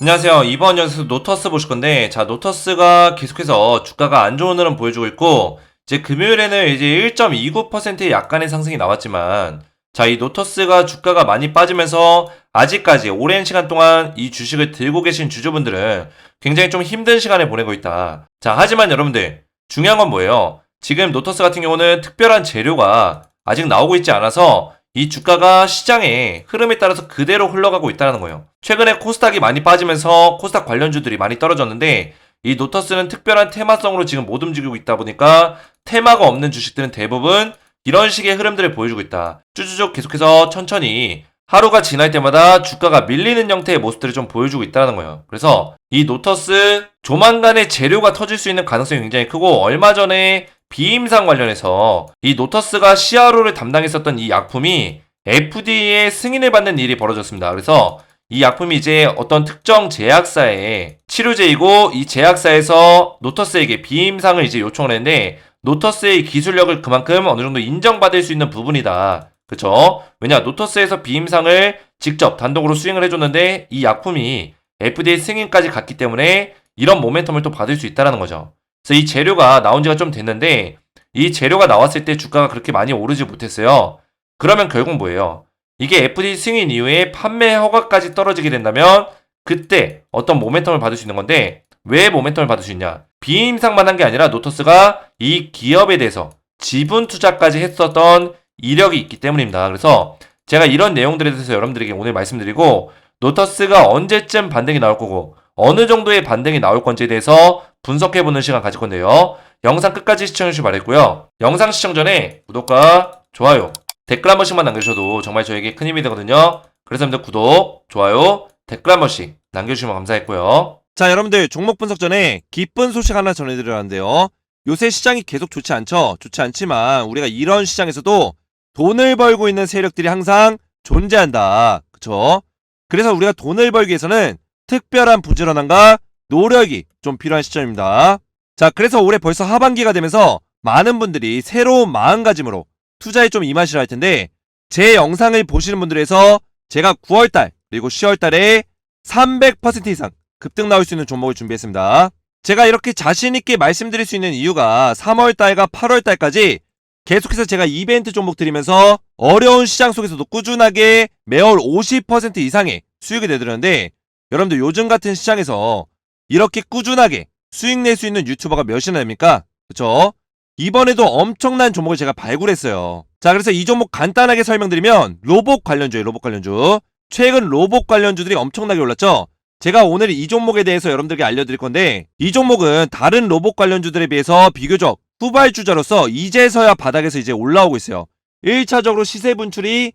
안녕하세요. 이번 영상에서 노터스 보실 건데, 자, 노터스가 계속해서 주가가 안 좋은 흐름 보여주고 있고, 이제 금요일에는 이제 1.29%의 약간의 상승이 나왔지만, 자, 이 노터스가 주가가 많이 빠지면서 아직까지 오랜 시간 동안 이 주식을 들고 계신 주주분들은 굉장히 좀 힘든 시간을 보내고 있다. 자, 하지만 여러분들, 중요한 건 뭐예요? 지금 노터스 같은 경우는 특별한 재료가 아직 나오고 있지 않아서 이 주가가 시장의 흐름에 따라서 그대로 흘러가고 있다는 거예요. 최근에 코스닥이 많이 빠지면서 코스닥 관련주들이 많이 떨어졌는데 이 노터스는 특별한 테마성으로 지금 못 움직이고 있다 보니까 테마가 없는 주식들은 대부분 이런 식의 흐름들을 보여주고 있다. 쭈쭈쭈 계속해서 천천히 하루가 지날 때마다 주가가 밀리는 형태의 모습들을 좀 보여주고 있다는 거예요. 그래서 이 노터스 조만간에 재료가 터질 수 있는 가능성이 굉장히 크고 얼마 전에 비임상 관련해서 이 노터스가 CRO를 담당했었던 이 약품이 FDA의 승인을 받는 일이 벌어졌습니다. 그래서 이 약품이 이제 어떤 특정 제약사의 치료제이고 이 제약사에서 노터스에게 비임상을 이제 요청을 했는데 노터스의 기술력을 그만큼 어느 정도 인정받을 수 있는 부분이다. 그쵸? 왜냐, 노터스에서 비임상을 직접 단독으로 수행을 해줬는데 이 약품이 FDA 승인까지 갔기 때문에 이런 모멘텀을 또 받을 수 있다는 거죠. 그래서 이 재료가 나온 지가 좀 됐는데 이 재료가 나왔을 때 주가가 그렇게 많이 오르지 못했어요. 그러면 결국 뭐예요? 이게 FDA 승인 이후에 판매 허가까지 떨어지게 된다면 그때 어떤 모멘텀을 받을 수 있는 건데 왜 모멘텀을 받을 수 있냐? 비임상만 한 게 아니라 노터스가 이 기업에 대해서 지분 투자까지 했었던 이력이 있기 때문입니다. 그래서 제가 이런 내용들에 대해서 여러분들에게 오늘 말씀드리고 노터스가 언제쯤 반등이 나올 거고 어느 정도의 반등이 나올 건지에 대해서 분석해보는 시간 가질 건데요. 영상 끝까지 시청해주시기 바라고요. 영상 시청 전에 구독과 좋아요, 댓글 한 번씩만 남겨주셔도 정말 저에게 큰 힘이 되거든요. 그래서 여러분들 구독, 좋아요, 댓글 한 번씩 남겨주시면 감사했고요. 자, 여러분들 종목 분석 전에 기쁜 소식 하나 전해드려야 하는데요. 요새 시장이 계속 좋지 않죠? 좋지 않지만 우리가 이런 시장에서도 돈을 벌고 있는 세력들이 항상 존재한다. 그쵸? 그래서 우리가 돈을 벌기 위해서는 특별한 부지런함과 노력이 좀 필요한 시점입니다. 자, 그래서 올해 벌써 하반기가 되면서 많은 분들이 새로운 마음가짐으로 투자에 좀 임하시려 할 텐데 제 영상을 보시는 분들에서 제가 9월달 그리고 10월달에 300% 이상 급등 나올 수 있는 종목을 준비했습니다. 제가 이렇게 자신있게 말씀드릴 수 있는 이유가 3월달과 8월달까지 계속해서 제가 이벤트 종목 드리면서 어려운 시장 속에서도 꾸준하게 매월 50% 이상의 수익을 내드렸는데 여러분들 요즘 같은 시장에서 이렇게 꾸준하게 수익 낼 수 있는 유튜버가 몇이나 됩니까? 그쵸? 이번에도 엄청난 종목을 제가 발굴했어요. 자, 그래서 이 종목 간단하게 설명드리면 로봇 관련주예요. 로봇 관련주. 최근 로봇 관련주들이 엄청나게 올랐죠? 제가 오늘 이 종목에 대해서 여러분들께 알려드릴 건데 이 종목은 다른 로봇 관련주들에 비해서 비교적 후발주자로서 이제서야 바닥에서 이제 올라오고 있어요. 1차적으로 시세 분출이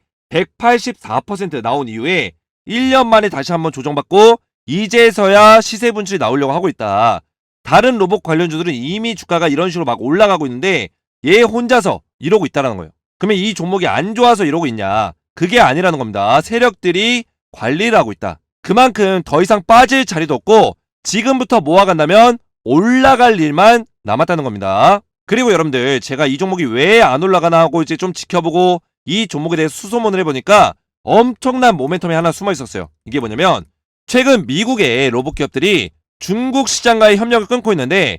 184% 나온 이후에 1년 만에 다시 한번 조정받고 이제서야 시세 분출이 나오려고 하고 있다. 다른 로봇 관련주들은 이미 주가가 이런 식으로 막 올라가고 있는데 얘 혼자서 이러고 있다는 거예요. 그러면 이 종목이 안 좋아서 이러고 있냐? 그게 아니라는 겁니다. 세력들이 관리를 하고 있다. 그만큼 더 이상 빠질 자리도 없고 지금부터 모아간다면 올라갈 일만 남았다는 겁니다. 그리고 여러분들 제가 이 종목이 왜 안 올라가나 하고 이제 좀 지켜보고 이 종목에 대해서 수소문을 해보니까 엄청난 모멘텀이 하나 숨어 있었어요. 이게 뭐냐면 최근 미국의 로봇 기업들이 중국 시장과의 협력을 끊고 있는데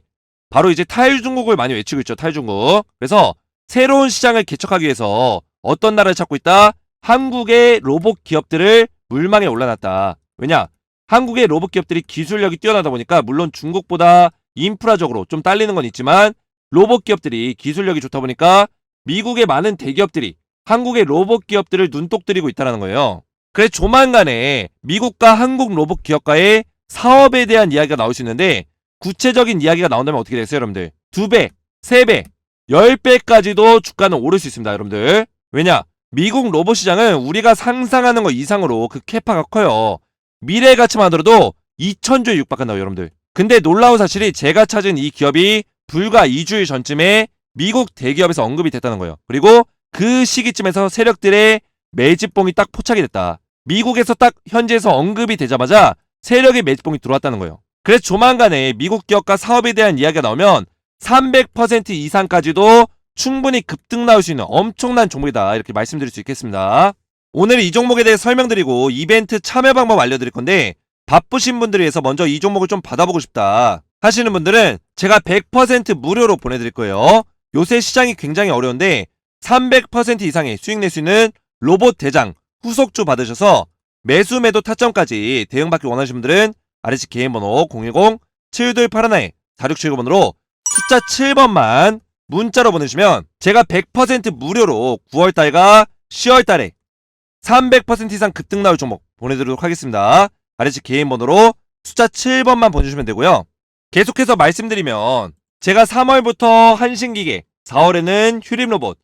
바로 이제 탈중국을 많이 외치고 있죠. 탈중국. 그래서 새로운 시장을 개척하기 위해서 어떤 나라를 찾고 있다? 한국의 로봇 기업들을 물망에 올라놨다. 왜냐? 한국의 로봇 기업들이 기술력이 뛰어나다 보니까 물론 중국보다 인프라적으로 좀 딸리는 건 있지만 로봇 기업들이 기술력이 좋다 보니까 미국의 많은 대기업들이 한국의 로봇 기업들을 눈독 들이고 있다는 거예요. 그래서 조만간에 미국과 한국 로봇 기업과의 사업에 대한 이야기가 나올 수 있는데 구체적인 이야기가 나온다면 어떻게 되겠어요, 여러분들? 2배, 3배, 10배까지도 주가는 오를 수 있습니다, 여러분들. 왜냐? 미국 로봇 시장은 우리가 상상하는 것 이상으로 그 캐파가 커요. 미래 가치만 하더라도 2,000조에 육박한다고 여러분들. 근데 놀라운 사실이 제가 찾은 이 기업이 불과 2주일 전쯤에 미국 대기업에서 언급이 됐다는 거예요. 그리고 그 시기쯤에서 세력들의 매집봉이 딱 포착이 됐다. 미국에서 딱 현지에서 언급이 되자마자 세력의 매집봉이 들어왔다는 거예요. 그래서 조만간에 미국 기업과 사업에 대한 이야기가 나오면 300% 이상까지도 충분히 급등 나올 수 있는 엄청난 종목이다. 이렇게 말씀드릴 수 있겠습니다. 오늘 이 종목에 대해 설명드리고 이벤트 참여 방법 알려드릴 건데 바쁘신 분들을 위해서 먼저 이 종목을 좀 받아보고 싶다 하시는 분들은 제가 100% 무료로 보내드릴 거예요. 요새 시장이 굉장히 어려운데 300% 이상의 수익 낼 수 있는 로봇 대장 후속주 받으셔서 매수 매도 타점까지 대응받기 원하시는 분들은 아래쪽 개인번호 010-7281-4679번으로 숫자 7번만 문자로 보내주시면 제가 100% 무료로 9월달과 10월달에 300% 이상 급등 나올 종목 보내드리도록 하겠습니다. 아래쪽 개인번호로 숫자 7번만 보내주시면 되고요. 계속해서 말씀드리면 제가 3월부터 한신기계, 4월에는 휴림로봇,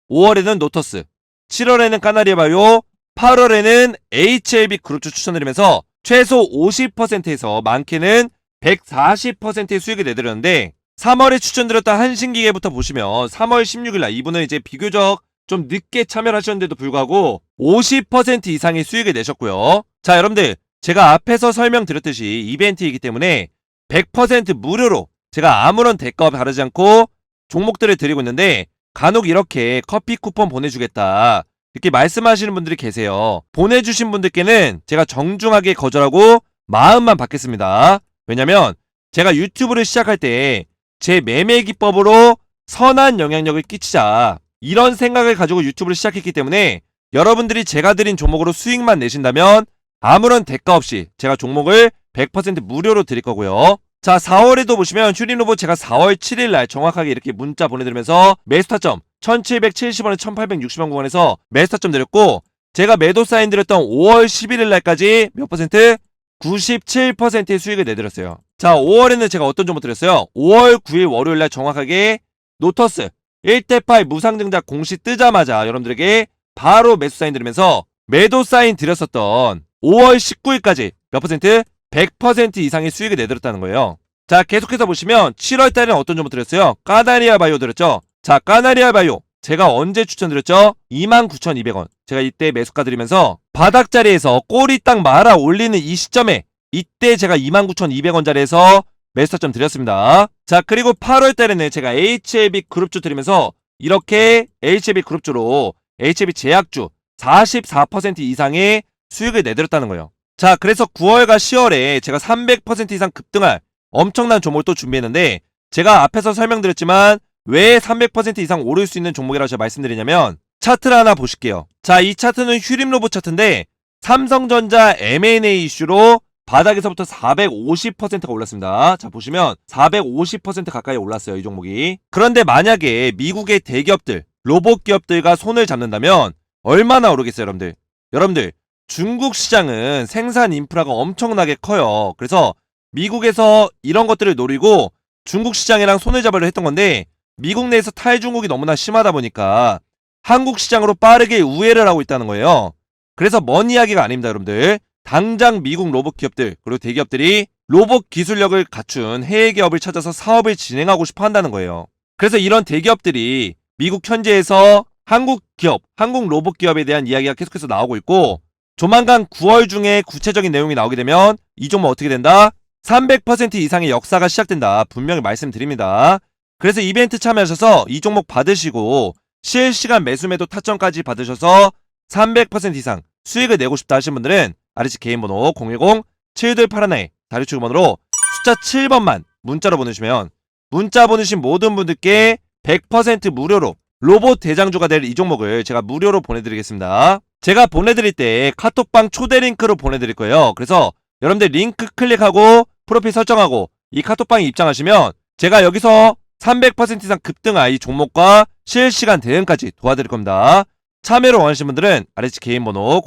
5월에는 노터스, 7월에는 까나리바이오, 8월에는 HLB 그룹주 추천드리면서 최소 50%에서 많게는 140%의 수익을 내드렸는데 3월에 추천드렸던 한신기계부터 보시면 3월 16일날 이분은 이제 비교적 좀 늦게 참여를 하셨는데도 불구하고 50% 이상의 수익을 내셨고요. 자, 여러분들 제가 앞에서 설명드렸듯이 이벤트이기 때문에 100% 무료로 제가 아무런 대가와 다르지 않고 종목들을 드리고 있는데 간혹 이렇게 커피 쿠폰 보내주겠다 이렇게 말씀하시는 분들이 계세요. 보내주신 분들께는 제가 정중하게 거절하고 마음만 받겠습니다. 왜냐면 제가 유튜브를 시작할 때 제 매매 기법으로 선한 영향력을 끼치자 이런 생각을 가지고 유튜브를 시작했기 때문에 여러분들이 제가 드린 종목으로 수익만 내신다면 아무런 대가 없이 제가 종목을 100% 무료로 드릴 거고요. 자, 4월에도 보시면 휴림로봇 제가 4월 7일날 정확하게 이렇게 문자 보내드리면서 매수타점 1770원에 1860원 구간에서 매수타점 드렸고 제가 매도 사인 드렸던 5월 11일날까지 몇 퍼센트? 97%의 수익을 내드렸어요. 자, 5월에는 제가 어떤 종목 드렸어요? 5월 9일 월요일날 정확하게 노터스 1대8 무상증자 공시 뜨자마자 여러분들에게 바로 매수 사인 드리면서 매도 사인 드렸었던 5월 19일까지 몇 퍼센트? 100% 이상의 수익을 내드렸다는 거예요. 자, 계속해서 보시면 7월달에는 어떤 종목 드렸어요? 까나리아 바이오 드렸죠? 자, 까나리아 바이오 제가 언제 추천드렸죠? 29,200원 제가 이때 매수가 드리면서 바닥자리에서 꼬리 딱 말아 올리는 이 시점에 이때 제가 29,200원짜리에서 매수타점 드렸습니다. 자, 그리고 8월달에는 제가 HLB 그룹주 드리면서 이렇게 HLB 그룹주로 HLB 제약주 44% 이상의 수익을 내드렸다는 거예요. 자, 그래서 9월과 10월에 제가 300% 이상 급등할 엄청난 종목을 또 준비했는데 제가 앞에서 설명드렸지만 왜 300% 이상 오를 수 있는 종목이라고 제가 말씀드리냐면 차트를 하나 보실게요. 자, 이 차트는 휴림로봇 차트인데 삼성전자 M&A 이슈로 바닥에서부터 450%가 올랐습니다. 자, 보시면 450% 가까이 올랐어요, 이 종목이. 그런데 만약에 미국의 대기업들, 로봇 기업들과 손을 잡는다면 얼마나 오르겠어요, 여러분들? 여러분들, 중국 시장은 생산 인프라가 엄청나게 커요. 그래서 미국에서 이런 것들을 노리고 중국 시장이랑 손을 잡으려 했던 건데 미국 내에서 탈중국이 너무나 심하다 보니까 한국 시장으로 빠르게 우회를 하고 있다는 거예요. 그래서 먼 이야기가 아닙니다, 여러분들. 당장 미국 로봇 기업들 그리고 대기업들이 로봇 기술력을 갖춘 해외 기업을 찾아서 사업을 진행하고 싶어 한다는 거예요. 그래서 이런 대기업들이 미국 현지에서 한국 기업, 한국 로봇 기업에 대한 이야기가 계속해서 나오고 있고 조만간 9월 중에 구체적인 내용이 나오게 되면 이 종목 어떻게 된다? 300% 이상의 역사가 시작된다. 분명히 말씀드립니다. 그래서 이벤트 참여하셔서 이 종목 받으시고 실시간 매수 매도 타점까지 받으셔서 300% 이상 수익을 내고 싶다 하시는 분들은 아래쪽 개인번호 010-7281-4679번으로 숫자 7번만 문자로 보내주시면 문자 보내신 모든 분들께 100% 무료로 로봇 대장주가 될 이 종목을 제가 무료로 보내드리겠습니다. 제가 보내드릴 때 카톡방 초대 링크로 보내드릴 거예요. 그래서 여러분들 링크 클릭하고 프로필 설정하고 이 카톡방에 입장하시면 제가 여기서 300% 이상 급등할 이 종목과 실시간 대응까지 도와드릴 겁니다. 참여를 원하시는 분들은 아래쪽 개인번호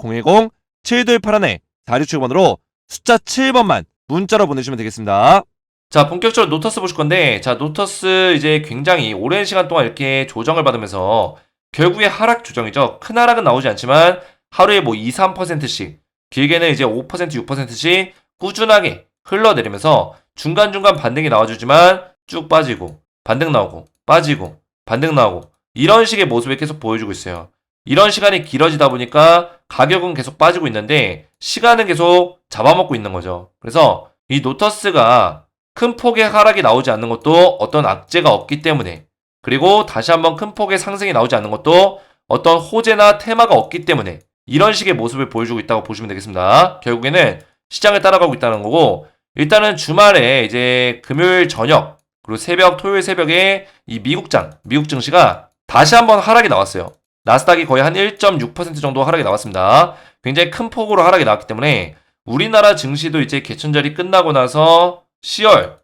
010-7281-4679번으로 숫자 7번만 문자로 보내주시면 되겠습니다. 자, 본격적으로 노터스 보실 건데, 자, 노터스 이제 굉장히 오랜 시간 동안 이렇게 조정을 받으면서 결국에 하락 조정이죠. 큰 하락은 나오지 않지만 하루에 뭐 2, 3%씩, 길게는 이제 5%, 6%씩 꾸준하게 흘러내리면서 중간중간 반등이 나와주지만 쭉 빠지고, 반등 나오고, 빠지고, 반등 나오고, 이런 식의 모습을 계속 보여주고 있어요. 이런 시간이 길어지다 보니까 가격은 계속 빠지고 있는데 시간은 계속 잡아먹고 있는 거죠. 그래서 이 노터스가 큰 폭의 하락이 나오지 않는 것도 어떤 악재가 없기 때문에, 그리고 다시 한번 큰 폭의 상승이 나오지 않는 것도 어떤 호재나 테마가 없기 때문에 이런 식의 모습을 보여주고 있다고 보시면 되겠습니다. 결국에는 시장을 따라가고 있다는 거고, 일단은 주말에 이제 금요일 저녁 그리고 토요일 새벽에 이 미국 증시가 다시 한번 하락이 나왔어요. 나스닥이 거의 한 1.6% 정도 하락이 나왔습니다. 굉장히 큰 폭으로 하락이 나왔기 때문에 우리나라 증시도 이제 개천절이 끝나고 나서 10월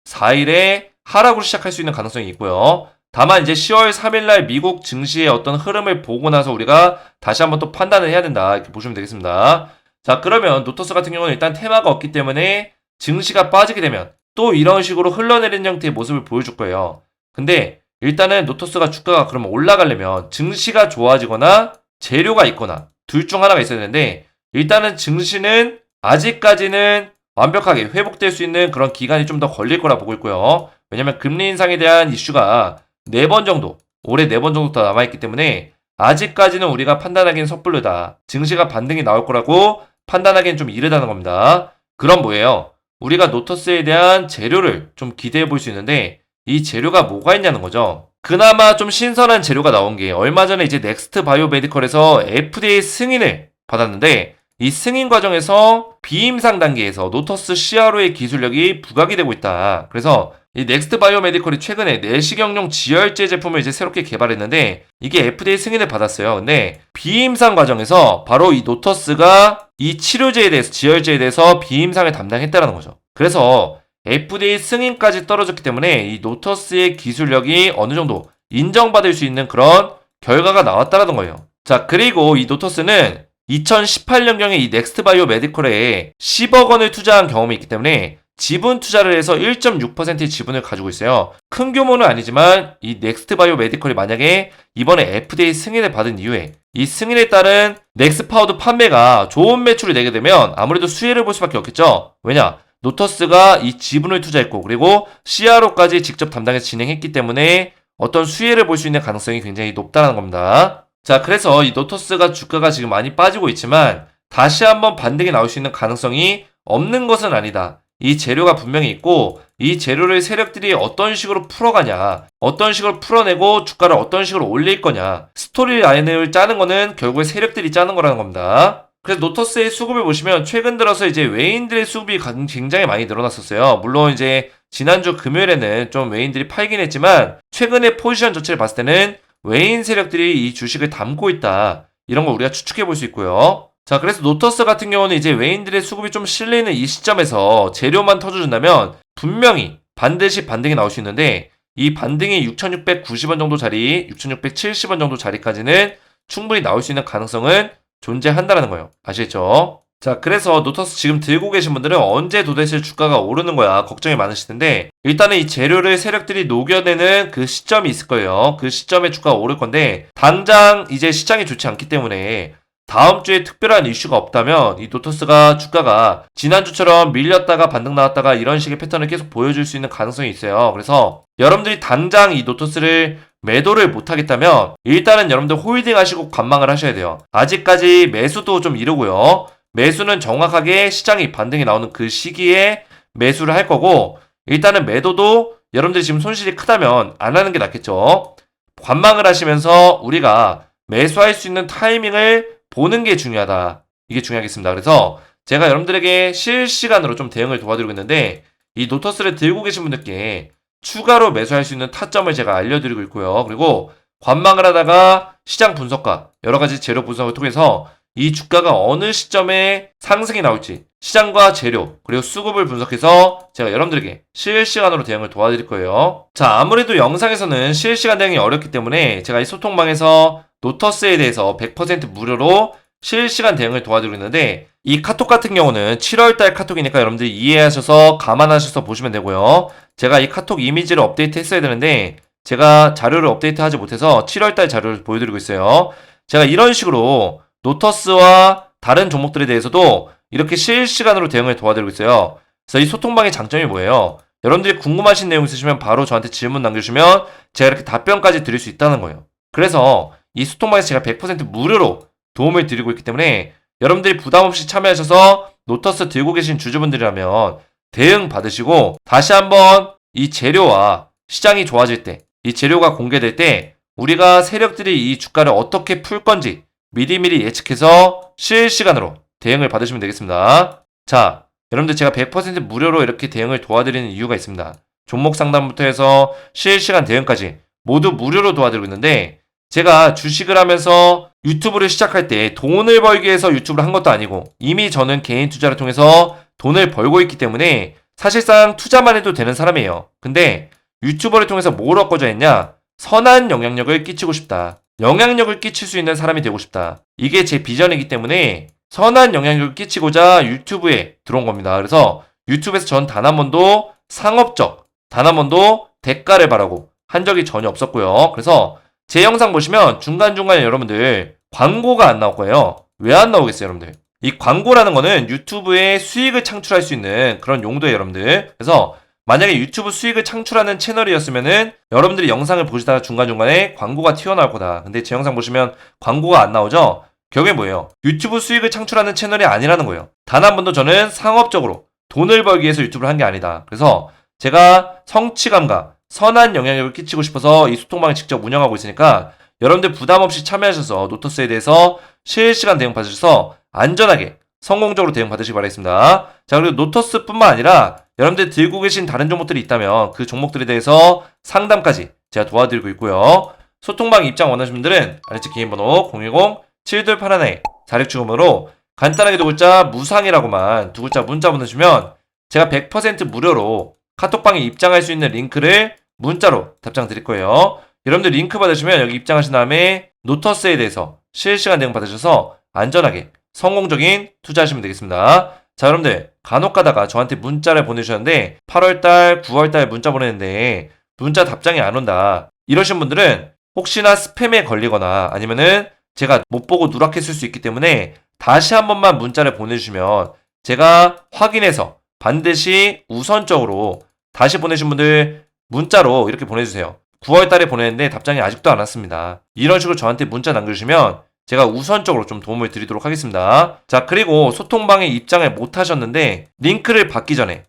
4일에 하락으로 시작할 수 있는 가능성이 있고요. 다만 이제 10월 3일날 미국 증시의 어떤 흐름을 보고 나서 우리가 다시 한번 또 판단을 해야 된다. 이렇게 보시면 되겠습니다. 자, 그러면 노토스 같은 경우는 일단 테마가 없기 때문에 증시가 빠지게 되면 또 이런 식으로 흘러내리는 형태의 모습을 보여줄 거예요. 근데 일단은 노토스가 주가가 그러면 올라가려면 증시가 좋아지거나 재료가 있거나 둘 중 하나가 있어야 되는데, 일단은 증시는 아직까지는 완벽하게 회복될 수 있는 그런 기간이 좀 더 걸릴 거라 보고 있고요. 왜냐면 금리 인상에 대한 이슈가 4번 정도, 올해 4번 정도 더 남아있기 때문에 아직까지는 우리가 판단하기엔 섣부르다. 증시가 반등이 나올 거라고 판단하기엔 좀 이르다는 겁니다. 그럼 뭐예요? 우리가 노토스에 대한 재료를 좀 기대해 볼 수 있는데, 이 재료가 뭐가 있냐는 거죠. 그나마 좀 신선한 재료가 나온 게 얼마 전에 이제 넥스트 바이오 메디컬에서 FDA 승인을 받았는데, 이 승인 과정에서 비임상 단계에서 노토스 CRO의 기술력이 부각이 되고 있다. 그래서 이 넥스트 바이오 메디컬이 최근에 내시경용 지혈제 제품을 이제 새롭게 개발했는데, 이게 FDA 승인을 받았어요. 근데 비임상 과정에서 바로 이 노토스가 이 치료제에 대해서, 지혈제에 대해서 비임상을 담당했다는 거죠. 그래서 FDA 승인까지 떨어졌기 때문에 이 노토스의 기술력이 어느 정도 인정받을 수 있는 그런 결과가 나왔다는 거예요. 자, 그리고 이 노토스는 2018년경에 이 넥스트 바이오 메디컬에 10억 원을 투자한 경험이 있기 때문에 지분 투자를 해서 1.6%의 지분을 가지고 있어요. 큰 규모는 아니지만 이 넥스트 바이오 메디컬이 만약에 이번에 FDA 승인을 받은 이후에 이 승인에 따른 넥스파우드 판매가 좋은 매출을 내게 되면 아무래도 수혜를 볼 수밖에 없겠죠. 왜냐? 노토스가 이 지분을 투자했고, 그리고 CRO까지 직접 담당해서 진행했기 때문에 어떤 수혜를 볼 수 있는 가능성이 굉장히 높다는 겁니다. 자, 그래서 이 노토스가 주가가 지금 많이 빠지고 있지만 다시 한번 반등이 나올 수 있는 가능성이 없는 것은 아니다. 이 재료가 분명히 있고, 이 재료를 세력들이 어떤 식으로 풀어가냐, 어떤 식으로 풀어내고 주가를 어떤 식으로 올릴 거냐, 스토리 라인을 짜는 거는 결국에 세력들이 짜는 거라는 겁니다. 그래서 노토스의 수급을 보시면 최근 들어서 이제 외인들의 수급이 굉장히 많이 늘어났었어요. 물론 이제 지난주 금요일에는 좀 외인들이 팔긴 했지만 최근의 포지션 자체를 봤을 때는 외인 세력들이 이 주식을 담고 있다. 이런 걸 우리가 추측해 볼 수 있고요. 자, 그래서 노토스 같은 경우는 이제 외인들의 수급이 좀 실리는 이 시점에서 재료만 터져준다면 분명히 반드시 반등이 나올 수 있는데, 이 반등이 6,690원 정도 자리, 6,670원 정도 자리까지는 충분히 나올 수 있는 가능성은 존재한다는 거예요. 아시겠죠? 자, 그래서 노토스 지금 들고 계신 분들은 언제 도대체 주가가 오르는 거야 걱정이 많으실 텐데, 일단은 이 재료를 세력들이 녹여내는 그 시점이 있을 거예요. 그 시점에 주가가 오를 건데, 당장 이제 시장이 좋지 않기 때문에 다음 주에 특별한 이슈가 없다면 이 노토스가 주가가 지난주처럼 밀렸다가 반등 나왔다가 이런 식의 패턴을 계속 보여줄 수 있는 가능성이 있어요. 그래서 여러분들이 당장 이 노토스를 매도를 못하겠다면 일단은 여러분들 홀딩 하시고 관망을 하셔야 돼요. 아직까지 매수도 좀 이르고요. 매수는 정확하게 시장이 반등이 나오는 그 시기에 매수를 할 거고, 일단은 매도도 여러분들이 지금 손실이 크다면 안 하는 게 낫겠죠. 관망을 하시면서 우리가 매수할 수 있는 타이밍을 보는 게 중요하다. 이게 중요하겠습니다. 그래서 제가 여러분들에게 실시간으로 좀 대응을 도와드리고 있는데, 이 노토스를 들고 계신 분들께 추가로 매수할 수 있는 타점을 제가 알려드리고 있고요. 그리고 관망을 하다가 시장 분석과 여러 가지 재료 분석을 통해서 이 주가가 어느 시점에 상승이 나올지 시장과 재료 그리고 수급을 분석해서 제가 여러분들에게 실시간으로 대응을 도와드릴 거예요. 자, 아무래도 영상에서는 실시간 대응이 어렵기 때문에 제가 이 소통방에서 노토스에 대해서 100% 무료로 실시간 대응을 도와드리고 있는데, 이 카톡 같은 경우는 7월달 카톡이니까 여러분들이 이해하셔서 감안하셔서 보시면 되고요. 제가 이 카톡 이미지를 업데이트 했어야 되는데 제가 자료를 업데이트하지 못해서 7월달 자료를 보여드리고 있어요. 제가 이런 식으로 노토스와 다른 종목들에 대해서도 이렇게 실시간으로 대응을 도와드리고 있어요. 그래서 이 소통방의 장점이 뭐예요? 여러분들이 궁금하신 내용 있으시면 바로 저한테 질문 남겨주시면 제가 이렇게 답변까지 드릴 수 있다는 거예요. 그래서 이 소통방에서 제가 100% 무료로 도움을 드리고 있기 때문에 여러분들이 부담없이 참여하셔서 노토스 들고 계신 주주분들이라면 대응 받으시고, 다시 한번 이 재료와 시장이 좋아질 때, 이 재료가 공개될 때 우리가 세력들이 이 주가를 어떻게 풀 건지 미리미리 예측해서 실시간으로 대응을 받으시면 되겠습니다. 자, 여러분들 제가 100% 무료로 이렇게 대응을 도와드리는 이유가 있습니다. 종목 상담부터 해서 실시간 대응까지 모두 무료로 도와드리고 있는데, 제가 주식을 하면서 유튜브를 시작할 때 돈을 벌기 위해서 유튜브를 한 것도 아니고 이미 저는 개인 투자를 통해서 돈을 벌고 있기 때문에 사실상 투자만 해도 되는 사람이에요. 근데 유튜버를 통해서 뭘 얻고자 했냐? 선한 영향력을 끼치고 싶다. 영향력을 끼칠 수 있는 사람이 되고 싶다. 이게 제 비전이기 때문에 선한 영향력을 끼치고자 유튜브에 들어온 겁니다. 그래서 유튜브에서 전 단 한 번도 상업적, 단 한 번도 대가를 바라고 한 적이 전혀 없었고요. 그래서 제 영상 보시면 중간중간에 여러분들 광고가 안 나올 거예요. 왜 안 나오겠어요, 여러분들? 이 광고라는 거는 유튜브에 수익을 창출할 수 있는 그런 용도예요, 여러분들. 그래서 만약에 유튜브 수익을 창출하는 채널이었으면은 여러분들이 영상을 보시다가 중간중간에 광고가 튀어나올 거다. 근데 제 영상 보시면 광고가 안 나오죠? 결국에 뭐예요? 유튜브 수익을 창출하는 채널이 아니라는 거예요. 단 한 번도 저는 상업적으로 돈을 벌기 위해서 유튜브를 한 게 아니다. 그래서 제가 성취감과 선한 영향력을 끼치고 싶어서 이 소통방을 직접 운영하고 있으니까 여러분들 부담 없이 참여하셔서 노터스에 대해서 실시간 대응 받으셔서 안전하게 성공적으로 대응 받으시기 바라겠습니다. 자, 그리고 노터스뿐만 아니라 여러분들 들고 계신 다른 종목들이 있다면 그 종목들에 대해서 상담까지 제가 도와드리고 있고요. 소통방 입장 원하시는 분들은 아래쪽 개인번호 010-7281-4675으로 간단하게 두 글자 무상이라고만 두 글자 문자 보내주시면 제가 100% 무료로 카톡방에 입장할 수 있는 링크를 문자로 답장 드릴 거예요. 여러분들 링크 받으시면 여기 입장하신 다음에 노터스에 대해서 실시간 대응 받으셔서 안전하게 성공적인 투자하시면 되겠습니다. 자, 여러분들 간혹 가다가 저한테 문자를 보내주셨는데 8월달, 9월달 문자 보냈는데 문자 답장이 안 온다. 이러신 분들은 혹시나 스팸에 걸리거나 아니면은 제가 못 보고 누락했을 수 있기 때문에 다시 한 번만 문자를 보내주시면 제가 확인해서 반드시 우선적으로 다시 보내신 분들 문자로 이렇게 보내주세요. 9월 달에 보냈는데 답장이 아직도 안 왔습니다. 이런 식으로 저한테 문자 남겨주시면 제가 우선적으로 좀 도움을 드리도록 하겠습니다. 자, 그리고 소통방에 입장을 못 하셨는데 링크를 받기 전에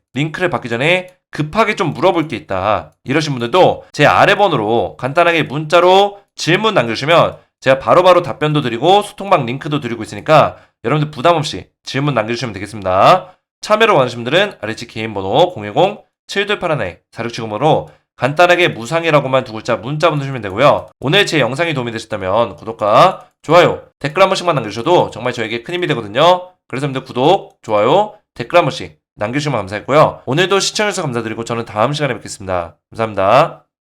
급하게 좀 물어볼 게 있다. 이러신 분들도 제 아래 번호로 간단하게 문자로 질문 남겨주시면 제가 바로바로 답변도 드리고 소통방 링크도 드리고 있으니까 여러분들 부담 없이 질문 남겨주시면 되겠습니다. 참여를 원하시는 분들은 아래쪽 개인번호 010-7281-4670으로 간단하게 무상이라고만 두 글자 문자 보내주시면 되고요. 오늘 제 영상이 도움이 되셨다면 구독과 좋아요, 댓글 한 번씩만 남겨주셔도 정말 저에게 큰 힘이 되거든요. 그래서 여러분들 구독, 좋아요, 댓글 한 번씩 남겨주시면 감사했고요. 오늘도 시청해주셔서 감사드리고 저는 다음 시간에 뵙겠습니다. 감사합니다.